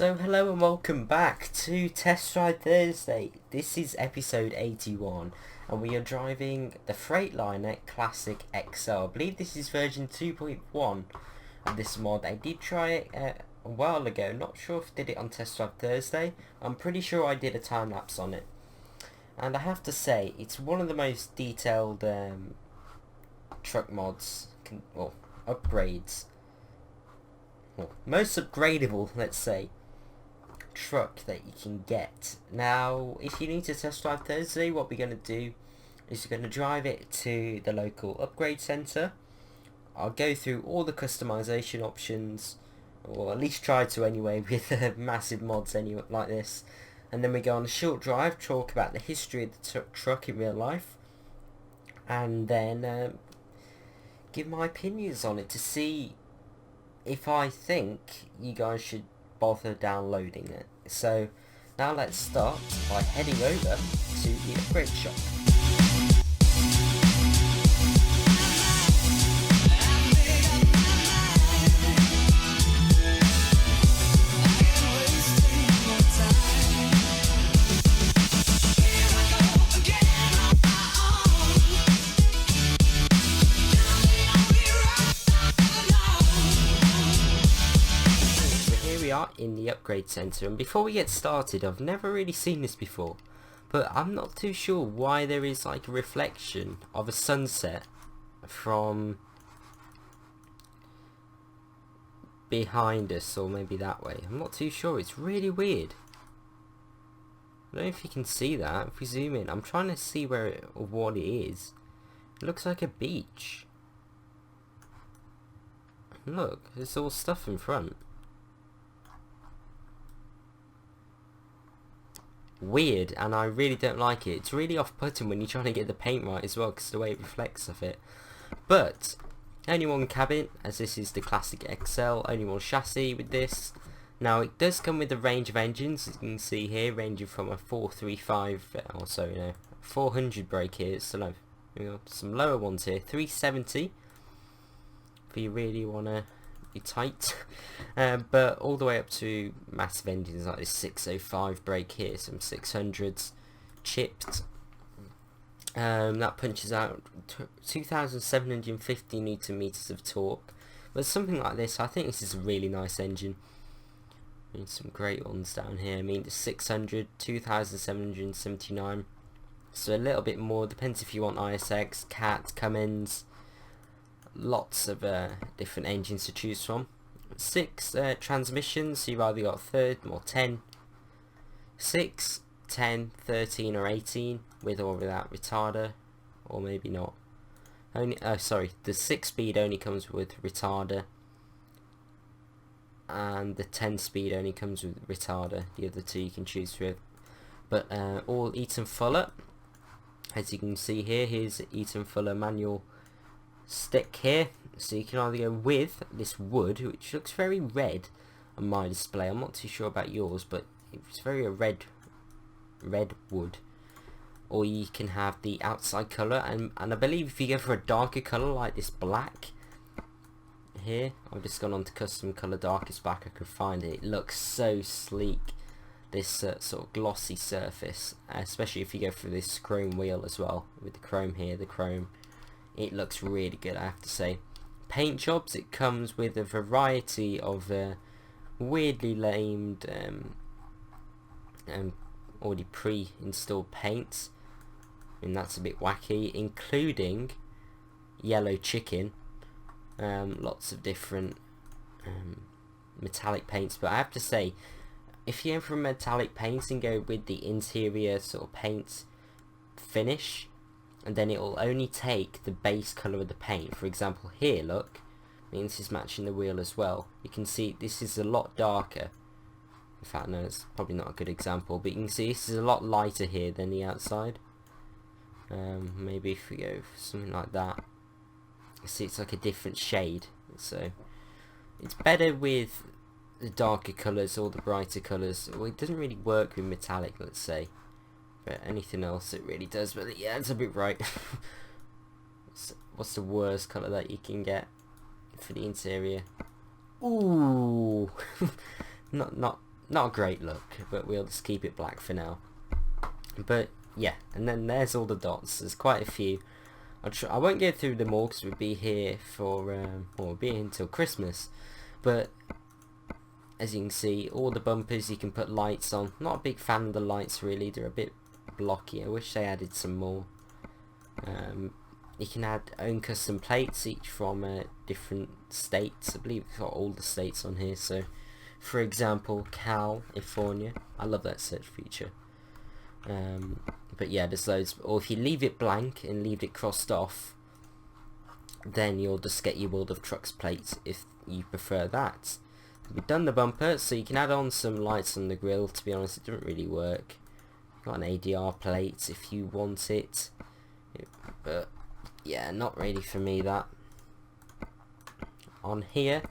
So hello and welcome back to Test Drive Thursday. This is episode 81 and we are driving the Freightliner Classic XL. I believe this is version 2.1 of this mod. I did try it a while ago, not sure if I did it on Test Drive Thursday. I'm pretty sure I did a time lapse on it. And I have to say, it's one of the most detailed truck mods, upgrades. Well, most upgradable, let's say, truck that you can get. Now, if you need to test drive Thursday, what we're going to do is we're going to drive it to the local upgrade centre. I'll go through all the customization options, or at least try to anyway, with massive mods anyway like this. And then we go on a short drive, talk about the history of the truck in real life, and then give my opinions on it to see if I think you guys should bother downloading it. So now let's start by heading over to the upgrade shop. In the upgrade center, and before we get started, I've never really seen this before, but I'm not too sure why there is like a reflection of a sunset from behind us, or maybe that way. I'm not too sure. It's really weird. I don't know if you can see that. If we zoom in, I'm trying to see what it is. It looks like a beach. Look, there's all stuff in front. Weird, and I really don't like it. It's really off-putting when you're trying to get the paint right as well, because the way it reflects off it. But only one cabin, as this is the Classic XL. Only one chassis with this. Now it does come with a range of engines, as you can see here, ranging from a 435 or so, 400 brake here. So some lower ones here, 370 if you really want to be tight, but all the way up to massive engines like this 605 brake here, some 600s chipped. That punches out 2,750 Newton meters of torque. But something like this, I think this is a really nice engine. I mean, some great ones down here. I mean, the 600, 2,779. So a little bit more, depends if you want ISX, CAT, Cummins. Lots of different engines to choose from. 6 transmissions, so you've either got 3rd or 10, 6, 10, 13 or 18 with or without retarder, or maybe not. Only sorry, the 6 speed only comes with retarder, and the 10 speed only comes with retarder. The other two you can choose with. But all Eaton Fuller, as you can see here. Here's Eaton Fuller manual stick here, so you can either go with this wood, which looks very red on my display. I'm not too sure about yours, but it's very a red wood, or you can have the outside colour, and I believe if you go for a darker colour like this black here, I've just gone on to custom colour, darkest black I could find. It looks so sleek, this sort of glossy surface, especially if you go for this chrome wheel as well, with the chrome here, the chrome. It looks really good, I have to say. Paint jobs, it comes with a variety of weirdly named already pre-installed paints, and that's a bit wacky, including yellow chicken, lots of different metallic paints. But I have to say, if you go for metallic paints and go with the interior sort of paint finish, and then it will only take the base colour of the paint. For example here, look, I mean, this is matching the wheel as well. You can see this is a lot darker. In fact, no, it's probably not a good example, but you can see this is a lot lighter here than the outside. Maybe if we go for something like that, you see it's like a different shade. So it's better with the darker colours or the brighter colours. Well, it doesn't really work with metallic, let's say. But anything else it really does. But yeah, it's a bit bright. What's the worst colour that you can get for the interior? Ooh, not not a great look, but we'll just keep it black for now. But yeah, and then there's all the dots. There's quite a few. I won't go through them all because we'll be here for we'll be here until Christmas. But as you can see, all the bumpers you can put lights on. Not a big fan of the lights really. They're a bit blocky. I wish they added some more. You can add own custom plates, each from different states. I believe it's got all the states on here. So, for example, California. I love that search feature. But yeah, there's loads. Or if you leave it blank and leave it crossed off, then you'll just get your World of Trucks plates if you prefer that. We've done the bumper, so you can add on some lights on the grille. To be honest, it doesn't really work. Got an ADR plate if you want it, but yeah, not really for me that. On here,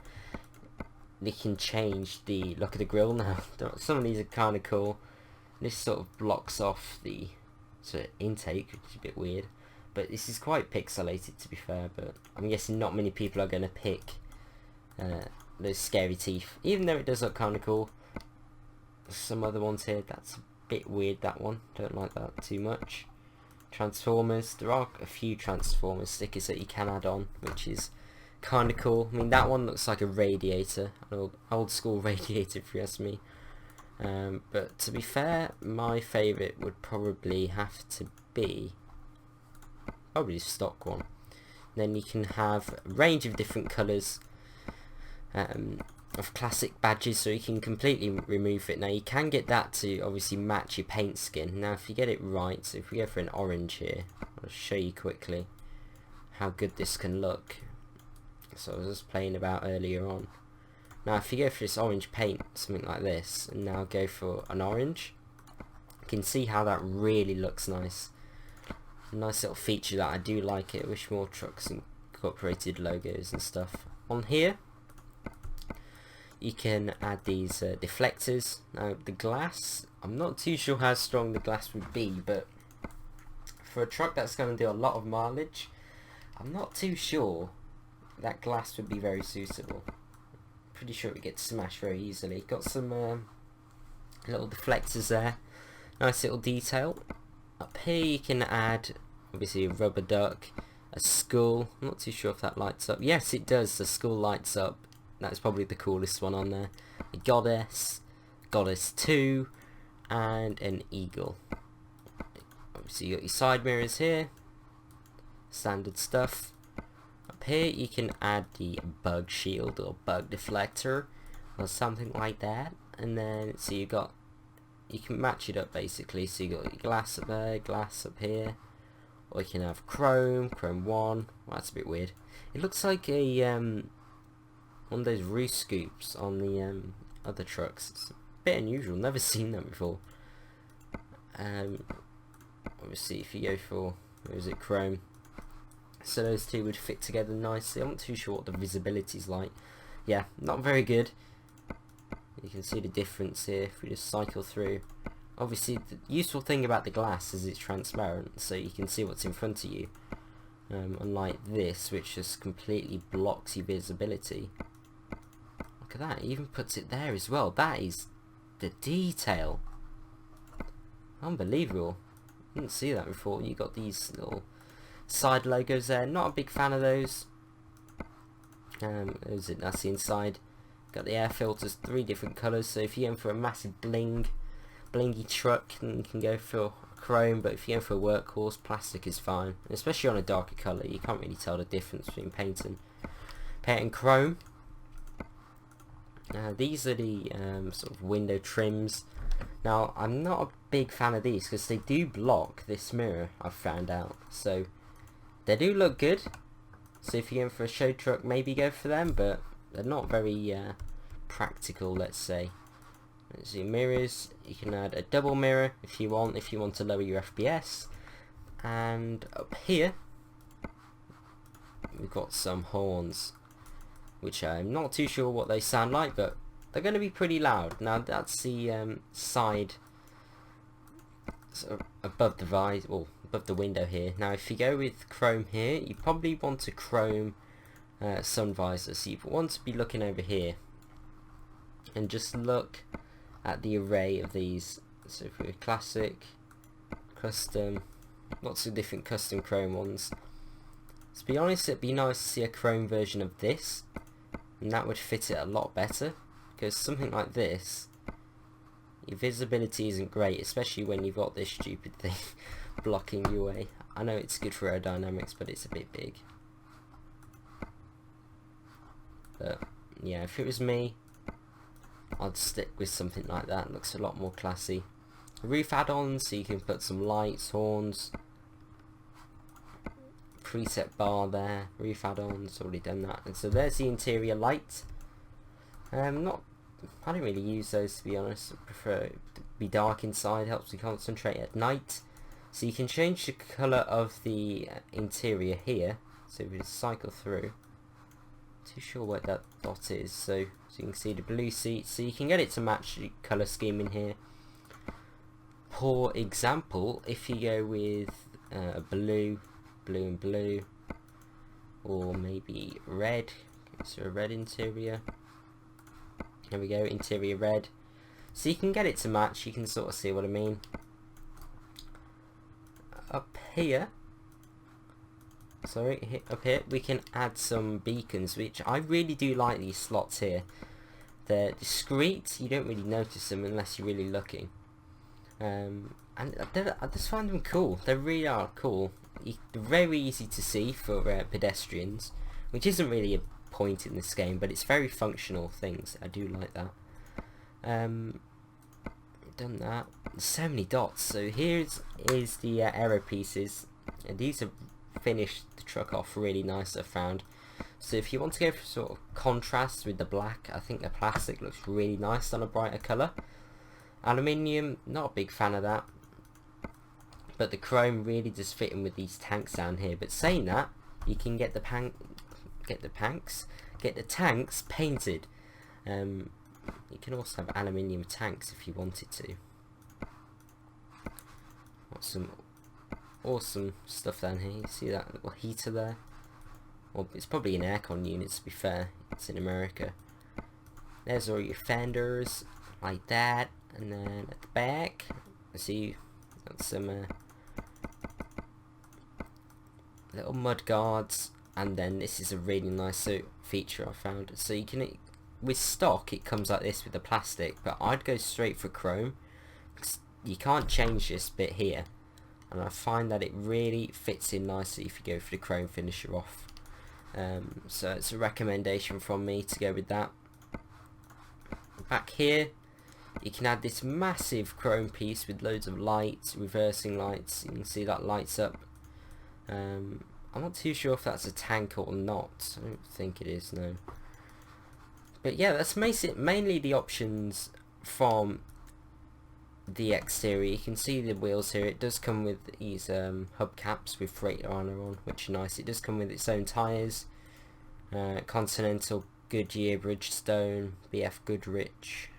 you can change the look of the grille now. Some of these are kind of cool. This sort of blocks off the sort of intake, which is a bit weird. But this is quite pixelated, to be fair. But I'm guessing not many people are going to pick those scary teeth, even though it does look kind of cool. Some other ones here, that's a bit weird, that one. Don't like that too much. Transformers, there are a few Transformers stickers that you can add on, which is kind of cool. I mean, that one looks like a radiator, an old school radiator if you ask me. But to be fair, my favourite would probably have to be probably the stock one. Then you can have a range of different colours of classic badges, so you can completely remove it. Now you can get that to obviously match your paint skin. Now if you get it right, so if we go for an orange here, I'll show you quickly how good this can look. So I was just playing about earlier on. Now if you go for this orange paint, something like this, and now go for an orange, you can see how that really looks nice. A nice little feature that I do like it. I wish more trucks incorporated logos and stuff. On here, you can add these deflectors. Now the glass, I'm not too sure how strong the glass would be, but for a truck that's going to do a lot of mileage, I'm not too sure that glass would be very suitable. Pretty sure it gets smashed very easily. Got some little deflectors there, nice little detail. Up here you can add obviously a rubber duck, a skull. I'm not too sure if that lights up. Yes, it does. The skull lights up. That's probably the coolest one on there. A goddess, goddess 2, and an eagle. Obviously you got your side mirrors here, standard stuff. Up here you can add the bug shield or bug deflector or something like that, and then so you can match it up basically. So you got your glass up there, glass up here, or you can have chrome 1. Well, that's a bit weird. It looks like a one of those roost scoops on the other trucks. It's a bit unusual, never seen that before. Obviously if you go for, where is it, chrome, so those two would fit together nicely. I'm not too sure what the visibility is like. Yeah, not very good. You can see the difference here if we just cycle through. Obviously the useful thing about the glass is it's transparent, so you can see what's in front of you, unlike this which just completely blocks your visibility. Look at that, it even puts it there as well. That is the detail. Unbelievable. Didn't see that before. You got these little side logos there. Not a big fan of those. That's the inside. Got the air filters, 3 different colours. So if you're going for a massive blingy truck, then you can go for chrome. But if you're going for a workhorse, plastic is fine. Especially on a darker colour, you can't really tell the difference between paint and chrome. These are the sort of window trims. Now I'm not a big fan of these because they do block this mirror, I've found out. So they do look good. So if you're going for a show truck, maybe go for them, but they're not very practical, let's say. Let's see, mirrors, you can add a double mirror if you want to lower your FPS. And up here we've got some horns, which I'm not too sure what they sound like, but they're going to be pretty loud. Now that's the side sort of above the visor, or above the window here. Now if you go with chrome here, you probably want to chrome sun visor, so you want to be looking over here and just look at the array of these. So for classic, custom, lots of different custom chrome ones. To be honest, it'd be nice to see a chrome version of this, and that would fit it a lot better, because something like this, your visibility isn't great, especially when you've got this stupid thing blocking your way. I know it's good for aerodynamics, but it's a bit big. But yeah, if it was me, I'd stick with something like that. It looks a lot more classy. Roof add-ons, so you can put some lights, horns, preset bar there, roof add-ons, already done that. And so there's the interior light. I don't really use those, to be honest. I prefer it to be dark inside, helps me concentrate at night. So you can change the colour of the interior here. So we just cycle through. Too sure what that dot is. So you can see the blue seats. So you can get it to match the colour scheme in here. For example, if you go with blue and blue, or maybe red, so a red interior. There we go, interior red. So you can get it to match, you can sort of see what I mean. Up here, we can add some beacons, which I really do like these slots here. They're discreet, you don't really notice them unless you're really looking. And I just find them cool, they really are cool. They're very easy to see for pedestrians, which isn't really a point in this game, but it's very functional things. I do like that. Done that. There's so many dots. So here's the aero pieces, and these have finished the truck off really nice, I've found. So if you want to go for sort of contrast with the black, I think the plastic looks really nice on a brighter colour. Aluminium, not a big fan of that, but the chrome really does fit in with these tanks down here. But saying that, you can get the tanks painted. You can also have aluminium tanks if you wanted to. Got some awesome stuff down here. You see that little heater there? Well, it's probably an aircon unit, to be fair. It's in America. There's all your fenders, like that. And then at the back, I see got some little mud guards. And then this is a really nice feature I found. So you can, with stock it comes like this with the plastic, but I'd go straight for chrome because you can't change this bit here, and I find that it really fits in nicely if you go for the chrome finisher off. So it's a recommendation from me to go with that. Back here you can add this massive chrome piece with loads of lights, reversing lights. You can see that lights up. I'm not too sure if that's a tank or not. I don't think it is, no. But yeah, that's mainly the options from the exterior. You can see the wheels here. It does come with these hubcaps with Freightliner on, which are nice. It does come with its own tyres. Continental, Goodyear, Bridgestone, BF Goodrich.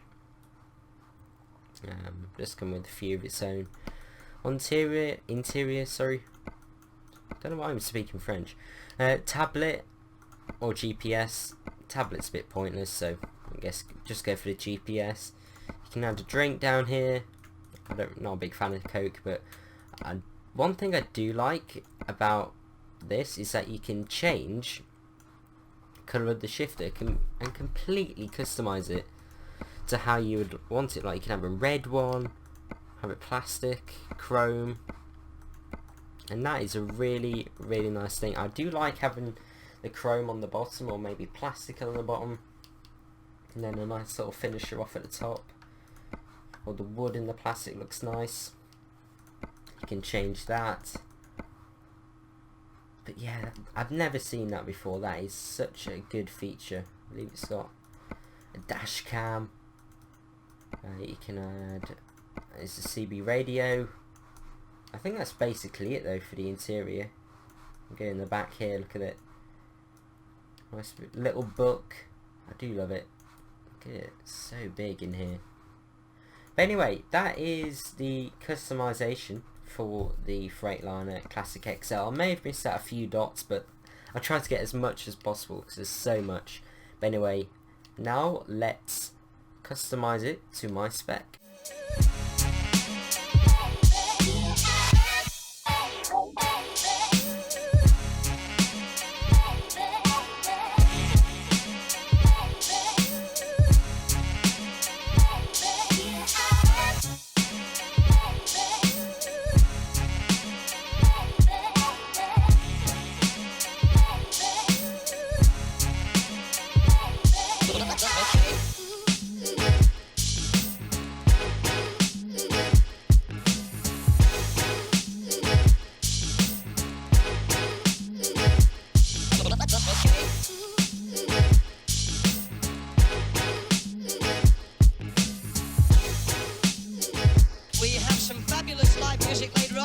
Does come with a few of its own. Interior, sorry. Don't know why I'm speaking French. Tablet or GPS. Tablet's a bit pointless, so I guess just go for the GPS. You can add a drink down here. Not a big fan of Coke, but one thing I do like about this is that you can change colour of the shifter and completely customise it to how you would want it. Like you can have a red one, have it plastic, chrome. And that is a really, really nice thing. I do like having the chrome on the bottom, or maybe plastic on the bottom, and then a nice sort of finisher off at the top. Or the wood in the plastic looks nice. You can change that. But yeah, I've never seen that before. That is such a good feature. I believe it's got a dash cam. You can add, there's a CB radio. I think that's basically it though for the interior. Go in the back here, look at it. Nice little book. I do love it. Look at it, it's so big in here. But anyway, that is the customization for the Freightliner Classic XL. I may have missed out a few dots, but I tried to get as much as possible because there's so much. But anyway, now let's customize it to my spec.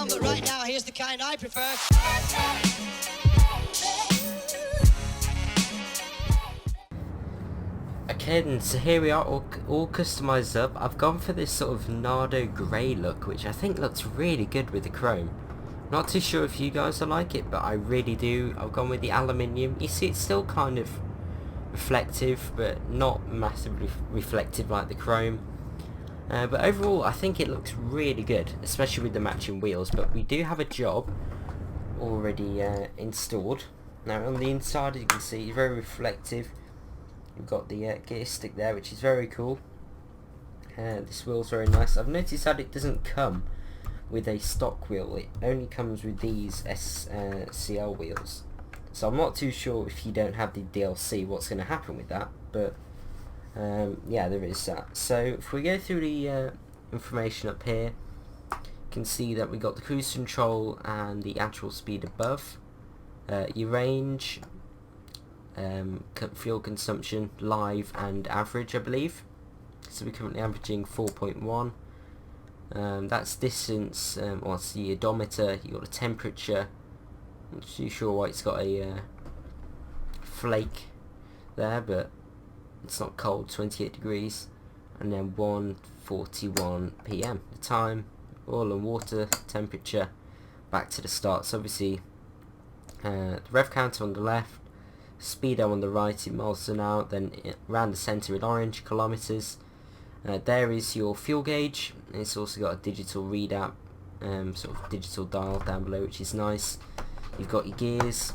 But right now, here's the kind I prefer. Okay then, so here we are, all customized up. I've gone for this sort of Nardo grey look, which I think looks really good with the chrome. Not too sure if you guys will like it, but I really do. I've gone with the aluminium. You see, it's still kind of reflective, but not massively reflective like the chrome. But overall, I think it looks really good, especially with the matching wheels. But we do have a job already installed. Now on the inside, you can see it's very reflective. You've got the gear stick there, which is very cool. This wheel's very nice. I've noticed that it doesn't come with a stock wheel. It only comes with these SCL wheels. So I'm not too sure if you don't have the DLC what's going to happen with that. But yeah, there is that. So if we go through the information up here, you can see that we got the cruise control and the actual speed above, your range, fuel consumption, live and average, I believe. So we're currently averaging 4.1. That's distance, what's the odometer, you got a temperature. I'm not too sure why it's got a flake there, but it's not cold, 28 degrees, and then 1:41 PM. The time, oil and water, temperature, back to the start. So obviously, the rev counter on the left, speedo on the right in miles an hour, then around the centre in orange, kilometres. There is your fuel gauge. It's also got a digital readout, sort of digital dial down below, which is nice. You've got your gears.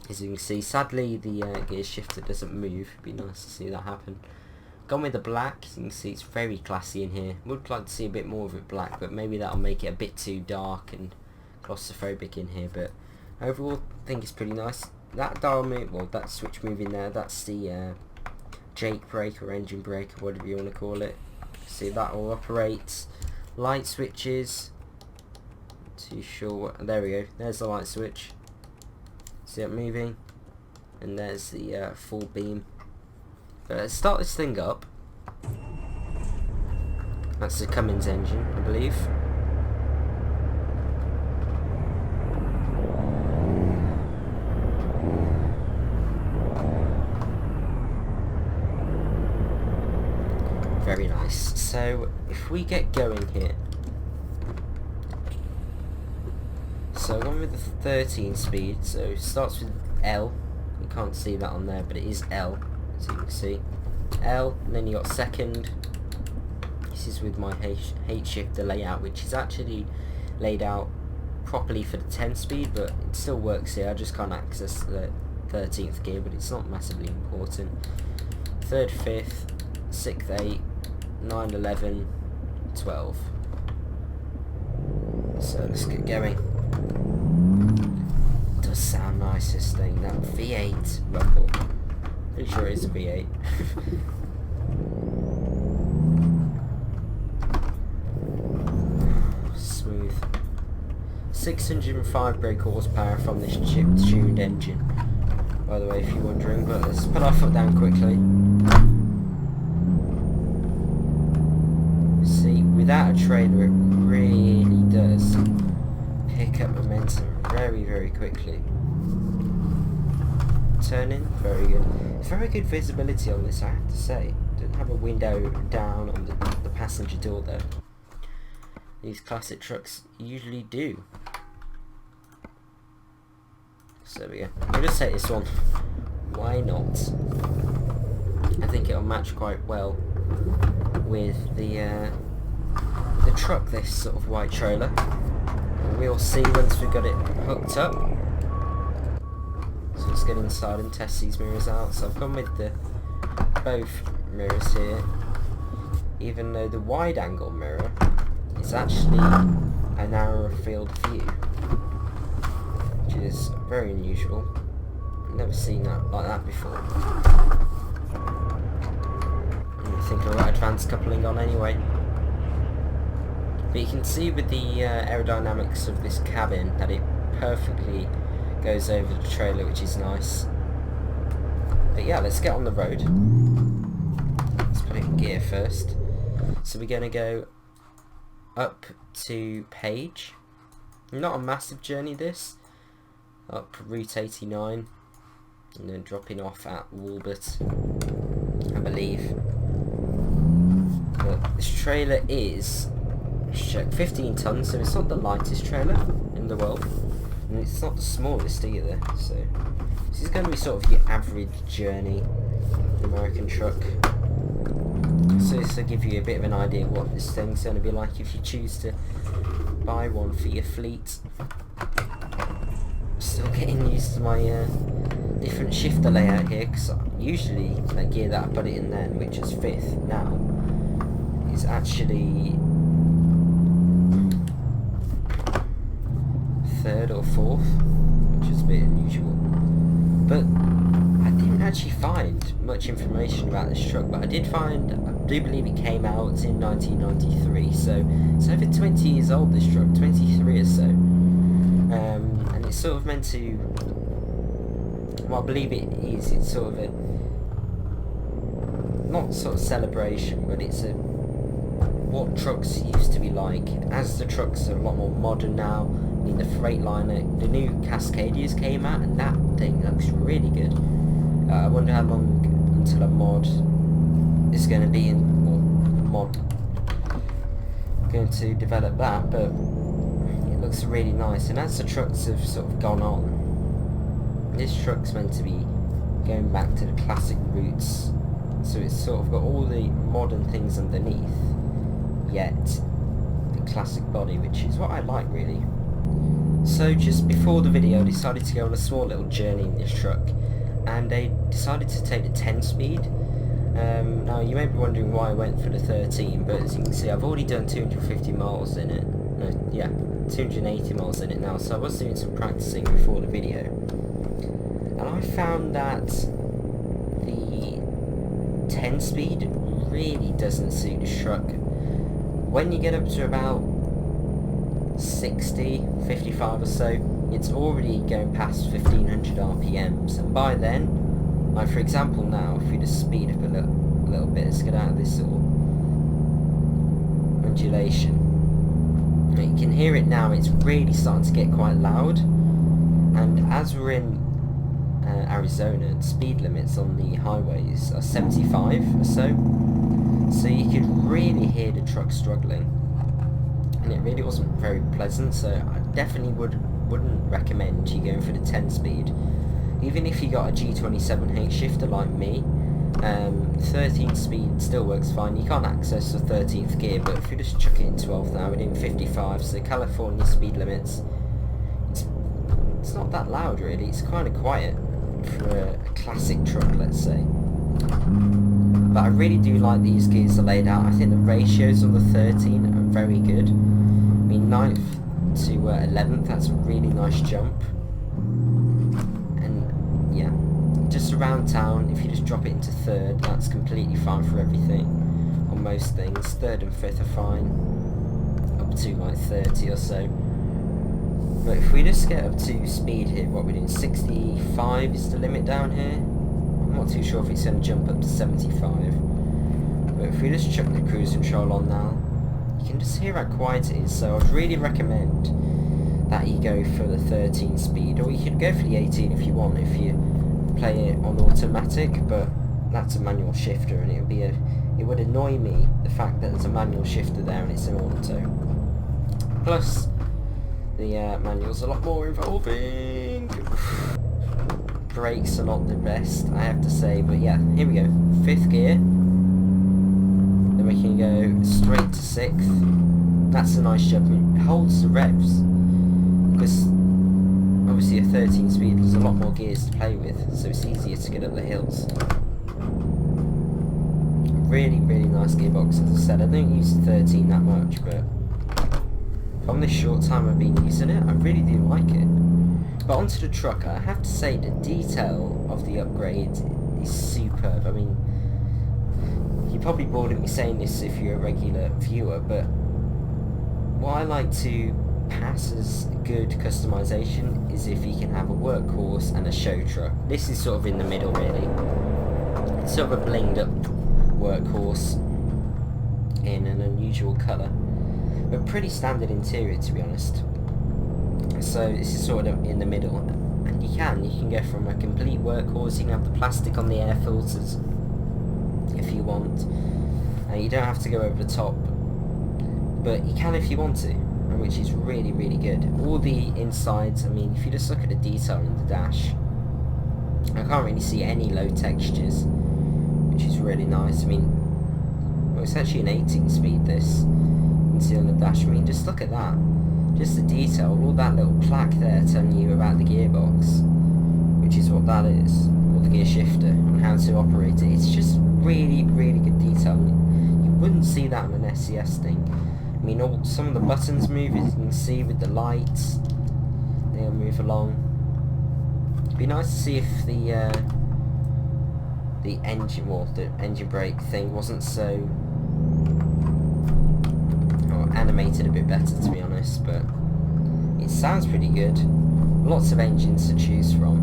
As you can see, sadly the gear shifter doesn't move. It'd be nice to see that happen. Gone with the black. As you can see, it's very classy in here. Would like to see a bit more of it black, but maybe that'll make it a bit too dark and claustrophobic in here. But overall, I think it's pretty nice. That dial move, well, that switch moving there, that's the Jake brake or engine brake or whatever you want to call it. See, that all operates. Light switches. Not too sure what. There we go. There's the light switch. See it moving, and there's the full beam. Let's start this thing up. That's the Cummins engine, I believe. Very nice. So if we get going here. So I'm going with the 13 speed, so it starts with L. You can't see that on there, but it is L, as you can see. L, and then you got second. This is with my H shifter layout, which is actually laid out properly for the 10 speed, but it still works here. I just can't access the 13th gear, but it's not massively important. Third, fifth, 6th, 8, 9, 11, 12. So let's get going. Does sound nice, this thing. That V8 rumble. Pretty sure it's a V8. Smooth. 605 brake horsepower from this chip-tuned engine, by the way, if you're wondering. But let's put our foot down quickly. See, without a trailer, it really does pick up momentum very, very quickly. Turning, very good. Very good visibility on this, I have to say. Didn't have a window down on the passenger door though. These classic trucks usually do. So there we go. I'll just take this one. Why not? I think it'll match quite well with the truck, this sort of white trailer. And we'll see once we've got it hooked up. So let's get inside and test these mirrors out. So I've gone with both mirrors here, even though the wide angle mirror is actually a narrower field of view, which is very unusual. I've never seen that like that before. I think I've got advanced coupling on anyway. But you can see with the aerodynamics of this cabin that it perfectly goes over the trailer, which is nice. But yeah, let's get on the road. Let's put it in gear first. So we're going to go up to Page. Not a massive journey this. Up Route 89. And then dropping off at Walbert, I believe. But this trailer is 15 tons, so it's not the lightest trailer in the world. And it's not the smallest either, so this is going to be sort of your average journey American truck. So this will give you a bit of an idea of what this thing's going to be like if you choose to buy one for your fleet. Still getting used to my different shifter layout here, because usually the gear that I put it in then, which is 5th now, is actually 3rd or 4th, which is a bit unusual. But I didn't actually find much information about this truck, but I do believe it came out in 1993, so it's over 20 years old, this truck, 23 or so. And it's sort of meant to, well, I believe it is, it's sort of a, not sort of celebration, but it's a, what trucks used to be like, as the trucks are a lot more modern now. I mean, the Freightliner, the new Cascadias came out, and that thing looks really good. I wonder how long until a mod is going to be in, or mod going to develop that, but it looks really nice. And as the trucks have sort of gone on, this truck's meant to be going back to the classic roots, so it's sort of got all the modern things underneath, yet the classic body, which is what I like really. So just before the video I decided to go on a small little journey in this truck, and I decided to take the 10 speed. Now you may be wondering why I went for the 13, but as you can see I've already done 250 miles in it. No, yeah, 280 miles in it now, so I was doing some practicing before the video. And I found that the 10 speed really doesn't suit the truck. When you get up to about 60, 55 or so, it's already going past 1500 RPMs, and by then, like for example now, if we just speed up a little bit, let's get out of this little undulation. You can hear it now, it's really starting to get quite loud, and as we're in Arizona, the speed limits on the highways are 75 or so you could really hear the truck struggling, and it really wasn't very pleasant. So I definitely wouldn't recommend you going for the 10 speed, even if you got a G27H shifter like me. 13 speed still works fine. You can't access the 13th gear, but if you just chuck it in 12th now, we're in 55, so California speed limits, it's not that loud really, it's kind of quiet for a classic truck, let's say. But I really do like these gears are laid out. I think the ratios on the 13 are very good. I mean, 9th to 11th, that's a really nice jump. And yeah, just around town, if you just drop it into 3rd, that's completely fine for everything. On most things, 3rd and 5th are fine, up to like 30 or so. But if we just get up to speed here, what we're doing, 65 is the limit down here. I'm not too sure if it's going to jump up to 75. But if we just chuck the cruise control on now, you can just hear how quiet it is. So I'd really recommend that you go for the 13 speed, or you could go for the 18 if you want, if you play it on automatic, but that's a manual shifter, and it would annoy me, the fact that there's a manual shifter there and it's an auto. Plus, the manual's a lot more involving. brakes are not the best, I have to say, but yeah, here we go. 5th gear. Then we can go straight to 6th. That's a nice jump. It holds the revs, because obviously a 13 speed, there's a lot more gears to play with, so it's easier to get up the hills. Really, really nice gearbox, as I said. I don't use the 13 that much, but from this short time I've been using it, I really do like it. But onto the truck, I have to say the detail of the upgrade is superb. I mean, you're probably bored of me saying this if you're a regular viewer, but what I like to pass as good customization is if you can have a workhorse and a show truck. This is sort of in the middle, really. It's sort of a blinged up workhorse in an unusual colour, but pretty standard interior, to be honest. So this is sort of in the middle, and you can go from a complete workhorse. You can have the plastic on the air filters if you want, and you don't have to go over the top, but you can if you want to, which is really, really good. All the insides, I mean, if you just look at the detail in the dash, I can't really see any low textures, which is really nice. I mean, well, it's actually an 18 speed, this. You can see on the dash. I mean, just look at that. Just the detail, all that little plaque there telling you about the gearbox, which is what that is, or the gear shifter, and how to operate it. It's just really, really good detail. You wouldn't see that on an SCS thing. I mean, some of the buttons move, as you can see with the lights, they'll move along. It'd be nice to see if the engine brake thing wasn't so animated a bit better, to be honest, but it sounds pretty good. Lots of engines to choose from,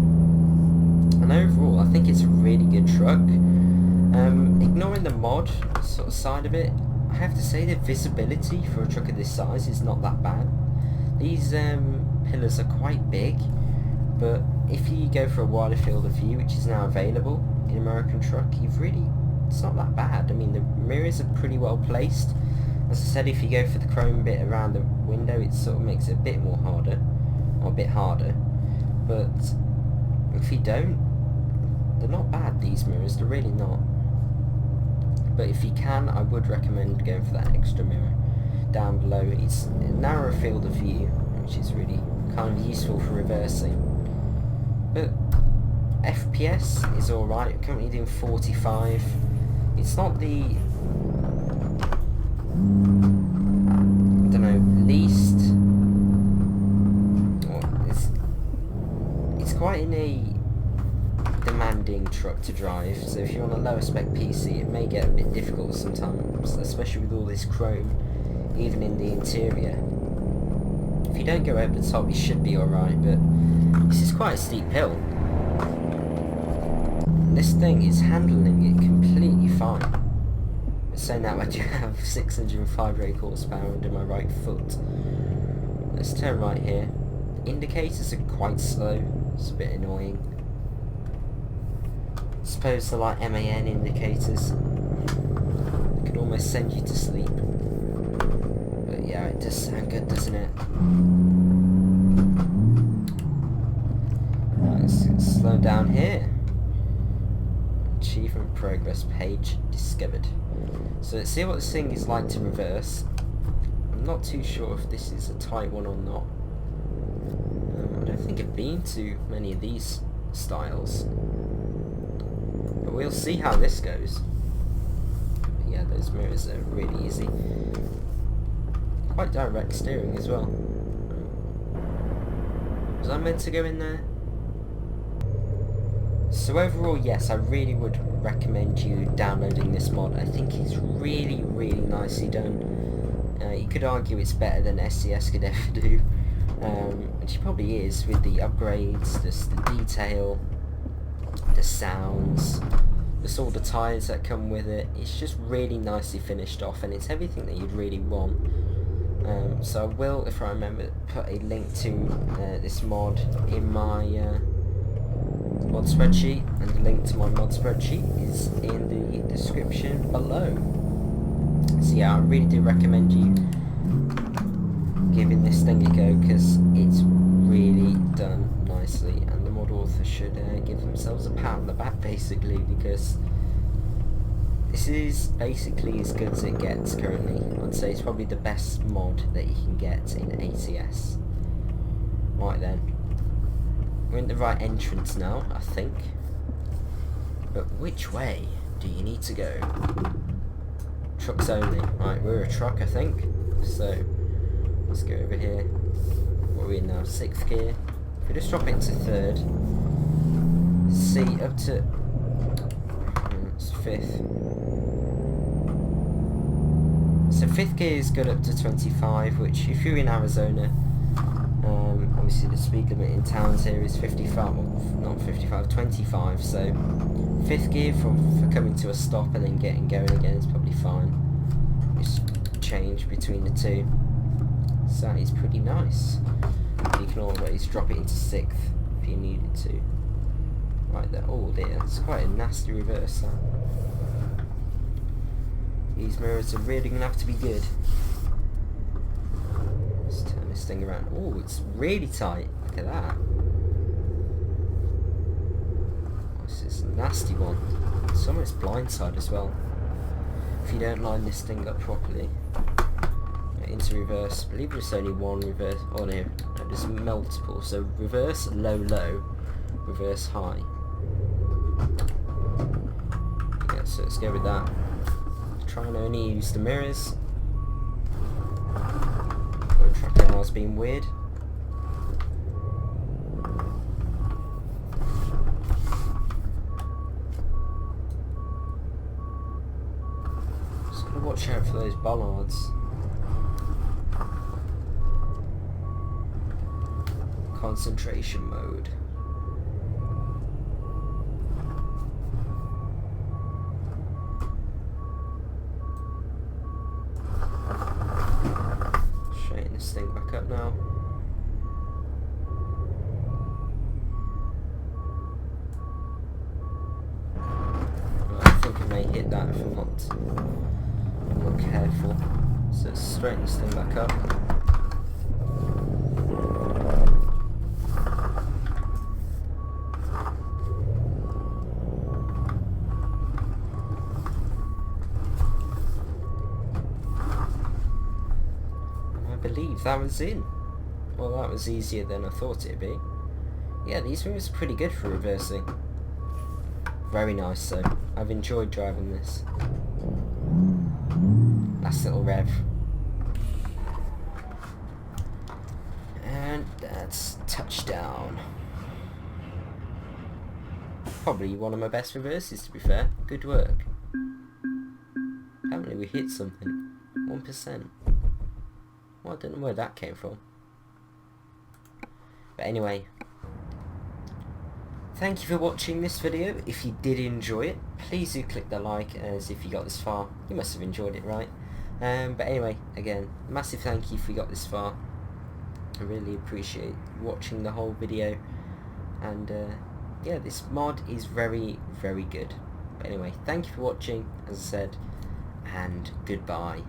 and overall I think it's a really good truck. Ignoring the mod sort of side of it, I have to say the visibility for a truck of this size is not that bad. These pillars are quite big, but if you go for a wider field of view, which is now available in American truck, it's not that bad. I mean, the mirrors are pretty well placed. As I said, if you go for the chrome bit around the window, it sort of makes it a bit more harder, or a bit harder, but if you don't, they're not bad, these mirrors, they're really not. But if you can, I would recommend going for that extra mirror down below. It's a narrower field of view, which is really kind of useful for reversing. But FPS is alright, currently doing 45. It's not the, I don't know, least, it's quite in a demanding truck to drive, so if you're on a lower spec PC it may get a bit difficult sometimes, especially with all this chrome, even in the interior. If you don't go over the top you should be alright, but this is quite a steep hill. This thing is handling it completely fine. But saying that, I do have 605 brake horsepower under my right foot. Let's turn right here. Indicators are quite slow, it's a bit annoying. I suppose they're like MAN indicators. They could almost send you to sleep. But yeah, it does sound good, doesn't it? Let's slow down here. Achievement progress page discovered. So let's see what this thing is like to reverse. I'm not too sure if this is a tight one or not. I don't think I've been to many of these styles. But we'll see how this goes. But yeah, those mirrors are really easy. Quite direct steering as well. Was I meant to go in there? So overall, yes, I really would recommend you downloading this mod. I think it's really, really nicely done. You could argue it's better than SCS could ever do, which it probably is, with the upgrades, the detail, the sounds, just all the tyres that come with it. It's just really nicely finished off, and it's everything that you'd really want. So I will, if I remember, put a link to this mod in my mod spreadsheet, and the link to my mod spreadsheet is in the description below. So yeah, I really do recommend you giving this thing a go, because it's really done nicely, and the mod author should give them themselves a pat on the back basically, because this is basically as good as it gets currently. I'd say it's probably the best mod that you can get in ATS. Right then, we're in the right entrance now, I think. But which way do you need to go? Trucks only. Right, we're a truck, I think. So let's go over here. What are we in now? 6th gear. If we just drop into 3rd. See, up to it's 5th. So 5th gear is good up to 25, which if you're in Arizona, obviously the speed limit in towns here is 55, well, not 55, 25, so 5th gear for coming to a stop and then getting going again is probably fine. Just change between the two. So that is pretty nice. You can always drop it into 6th if you needed to. Right there, oh dear, it's quite a nasty reverse that. These mirrors are really going to have to be good. Let's turn this thing around. Oh, it's really tight. Look at that. This is a nasty one. It's almost blindside as well. If you don't line this thing up properly. Into reverse. I believe there's only one reverse. Oh no, there's multiple. So reverse, low, low. Reverse, high. Okay, so let's go with that. Try and only use the mirrors. Tracking whilst being weird. Just gotta watch out for those bollards. Concentration mode. Straighten this thing back up now. I think I may hit that if I'm not careful. So let's straighten this thing back up. I believe that was in. Well, that was easier than I thought it'd be. Yeah, these mirrors are pretty good for reversing. Very nice though. I've enjoyed driving this. Last little rev. And that's touchdown. Probably one of my best reverses, to be fair. Good work. Apparently we hit something. 1%. Well, I don't know where that came from. But anyway, thank you for watching this video. If you did enjoy it, please do click the like, as if you got this far, you must have enjoyed it, right? But anyway, again, massive thank you if you got this far. I really appreciate watching the whole video. And yeah, this mod is very, very good. But anyway, thank you for watching, as I said, and goodbye.